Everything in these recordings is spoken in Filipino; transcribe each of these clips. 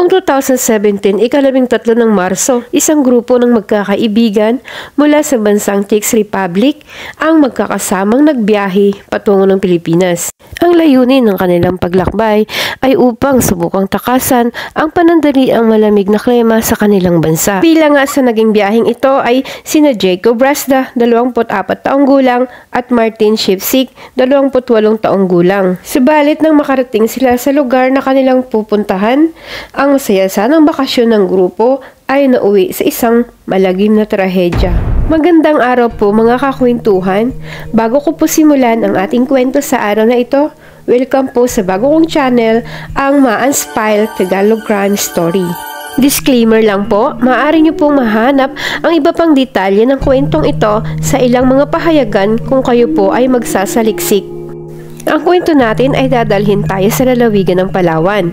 Noong 2017, ika-13 ng Marso, isang grupo ng magkakaibigan mula sa bansang Czech Republic ang magkakasamang nagbiyahe patungo ng Pilipinas. Ang layunin ng kanilang paglakbay ay upang subukang takasan ang panandaliang malamig na klima sa kanilang bansa. Bilang nga sa naging biyaheng ito ay sina Jacob Brazda, 24 taong gulang, at Martin Shipsik, 28 taong gulang. Subalit nang makarating sila sa lugar na kanilang pupuntahan, ang masaya sanang bakasyon ng grupo ay nauwi sa isang malagim na trahedya. Magandang araw po mga kakwentuhan. Bago ko po simulan ang ating kwento sa araw na ito, welcome po sa bago kong channel, ang Ma-Unspile Tagalog Crime Story. Disclaimer lang po, maaari niyo pong mahanap ang iba pang detalye ng kwentong ito sa ilang mga pahayagan kung kayo po ay magsasaliksik. Ang kwento natin ay dadalhin tayo sa lalawigan ng Palawan.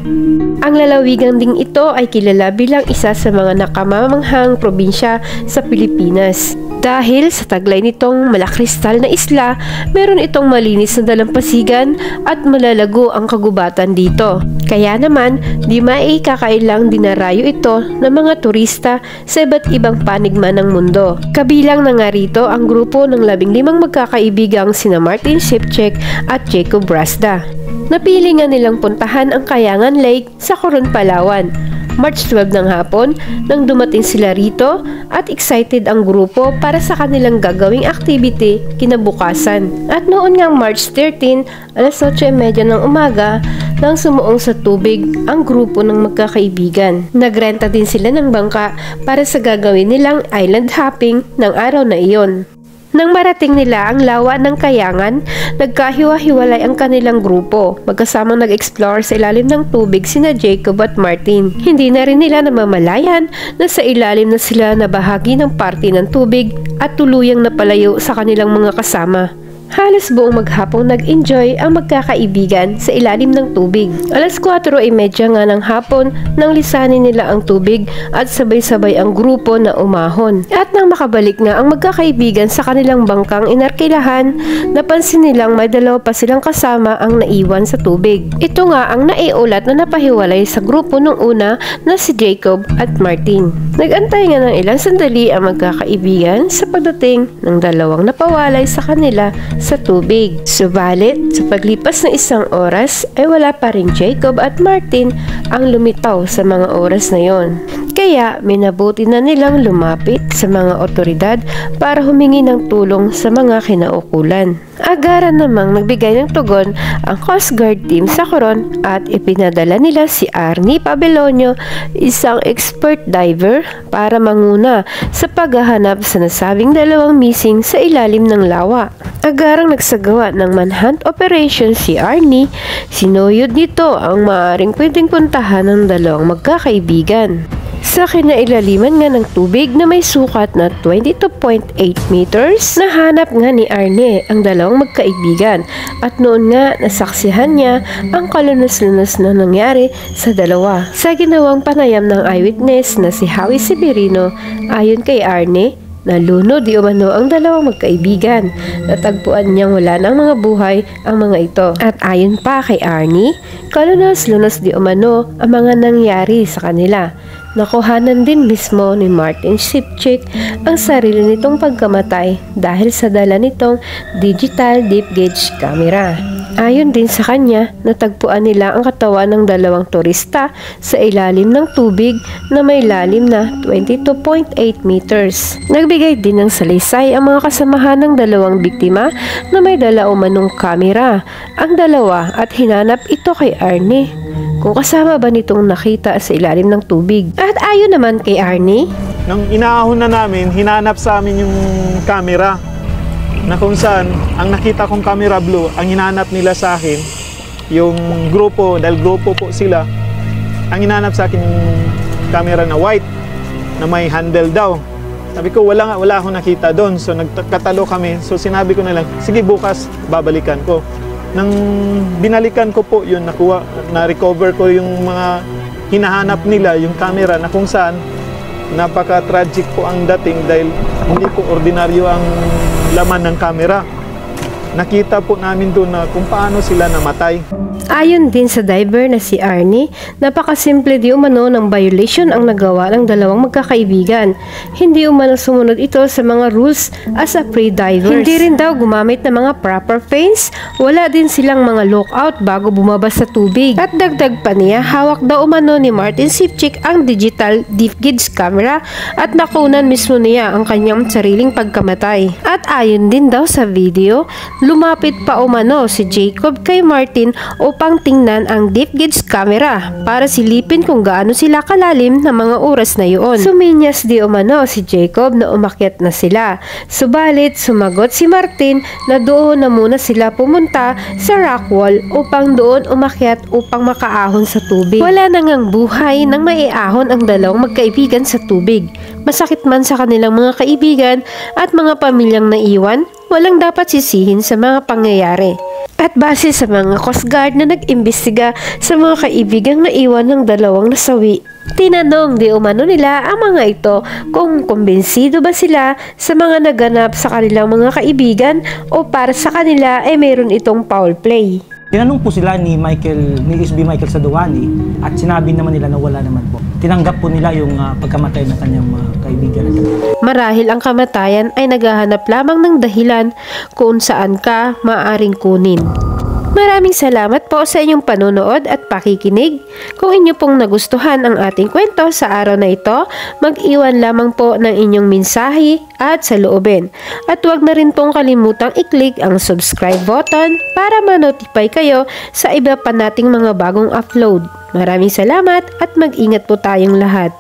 Ang lalawigan ding ito ay kilala bilang isa sa mga nakamamanghang probinsya sa Pilipinas. Dahil sa taglay nitong malakristal na isla, meron itong malinis na dalampasigan at malalago ang kagubatan dito. Kaya naman, di maikakailang dinarayo ito ng mga turista sa iba't ibang panig man ng mundo. Kabilang na nga rito ang grupo ng 15 magkakaibigang sina Martin Shipsik at Jacob Brazda. Napili nga nilang puntahan ang Kayangan Lake sa Coron, Palawan. March 12 ng hapon nang dumating sila rito at excited ang grupo para sa kanilang gagawing activity kinabukasan. At noon ngang March 13, alas 8:30 ng umaga, nang sumuong sa tubig ang grupo ng magkakaibigan. Nagrenta din sila ng bangka para sa gagawin nilang island hopping ng araw na iyon. Nang marating nila ang lawa ng Kayangan, nagkahiwa-hiwalay ang kanilang grupo. Magkasamang nag-explore sa ilalim ng tubig sina Jacob at Martin. Hindi na rin nila namamalayan na sa ilalim na sila na bahagi ng parte ng tubig at tuluyang napalayo sa kanilang mga kasama. Halos buong maghapong nag-enjoy ang magkakaibigan sa ilalim ng tubig. Alas 4:30 nga ng hapon nang lisanin nila ang tubig at sabay-sabay ang grupo na umahon. At nang makabalik nga ang magkakaibigan sa kanilang bangkang inarkilahan, napansin nilang may dalawa pa silang kasama ang naiwan sa tubig. Ito nga ang naiulat na napahiwalay sa grupo nung una na si Jacob at Martin. Nag-antay nga ng ilang sandali ang magkakaibigan sa pagdating ng dalawang napawalay sa kanila sa tubig. Subalit, sa paglipas ng isang oras ay wala pa rin Jacob at Martin ang lumitaw sa mga oras na yon. Kaya minabuti na nilang lumapit sa mga otoridad para humingi ng tulong sa mga kinaukulan. Agaran namang nagbigay ng tugon ang Coast Guard team sa Coron at ipinadala nila si Arnie Pabelonio, isang expert diver, para manguna sa paghahanap sa nasabing dalawang missing sa ilalim ng lawa. Agarang nagsagawa ng manhunt operation si Arnie, sinuyod nito ang maaaring pwedeng puntahan ng dalawang magkakaibigan. Sa kinailaliman nga ng tubig na may sukat na 22.8 meters, nahanap nga ni Arnie ang dalawang magkaibigan at noon nga nasaksihan niya ang kalunos-lunos na nangyari sa dalawa. Sa ginawang panayam ng eyewitness na si Howie Severino, ayon kay Arnie, nalunod di umano ang dalawang magkaibigan. Natagpuan niyang wala ng mga buhay ang mga ito. At ayon pa kay Arnie, kalunos-lunos di umano ang mga nangyari sa kanila. Nakuhanan din mismo ni Martin Shipsik ang sarili nitong pagkamatay dahil sa dala nitong digital deep gauge camera. Ayon din sa kanya, natagpuan nila ang katawan ng dalawang turista sa ilalim ng tubig na may lalim na 22.8 meters. Nagbigay din ng salaysay ang mga kasamahan ng dalawang biktima na may dala umanong kamera, ang dalawa, at hinanap ito kay Arnie kung kasama ba nitong nakita sa ilalim ng tubig. At ayon naman kay Arnie, nang inaahon na namin, hinanap sa amin yung camera na kung saan ang nakita kong camera blue, ang hinanap nila sa akin yung grupo, dahil grupo po sila, ang hinanap sa akin yung camera na white na may handle daw. Sabi ko wala akong nakita doon, so nagkatalo kami. So sinabi ko na lang, sige bukas babalikan ko. Nang binalikan ko po yun, na-recover ko yung mga hinahanap nila, yung camera na kung saan napaka-tragic po ang dating dahil hindi po ordinaryo ang laman ng camera. nakita po namin doon na kung paano sila namatay. Ayon din sa diver na si Arnie, napakasimple di umano ng violation ang nagawa ng dalawang magkakaibigan. Hindi umano sumunod ito sa mga rules as a pre-divers. Hindi rin daw gumamit ng mga proper fins, wala din silang mga lockout bago bumaba sa tubig. At dagdag pa niya, hawak daw umano ni Martin Sipchik ang digital deep gauge camera at nakunan mismo niya ang kanyang sariling pagkamatay. At ayon din daw sa video, lumapit pa umano si Jacob kay Martin upang tingnan ang deep gauge camera para silipin kung gaano sila kalalim na mga oras na yun. Suminyas di umano si Jacob na umakyat na sila. Subalit sumagot si Martin na doon na muna sila pumunta sa rock wall upang doon umakyat upang makaahon sa tubig. Wala na ngang buhay nang maiahon ang dalawang magkaibigan sa tubig. Masakit man sa kanilang mga kaibigan at mga pamilyang naiwan, walang dapat sisihin sa mga pangyayari. At base sa mga Coast Guard na nag-imbestiga sa mga kaibigang naiwan ng dalawang nasawi, tinanong di umano nila ang mga ito kung kumbinsido ba sila sa mga naganap sa kanilang mga kaibigan o para sa kanila ay mayroon itong foul play. Tinanong po sila ni SB Michael Saduani at sinabi naman nila na wala naman po. Tinanggap po nila yung pagkamatay ng kanyang mga kaibigan. Marahil ang kamatayan ay naghahanap lamang ng dahilan kung saan ka maaaring kunin. Maraming salamat po sa inyong panonood at pakikinig. Kung inyo pong nagustuhan ang ating kwento sa araw na ito, mag-iwan lamang po ng inyong mensahe at saloobin. At huwag na rin pong kalimutang i-click ang subscribe button para ma-notify kayo sa iba pa nating mga bagong upload. Maraming salamat at mag-ingat po tayong lahat.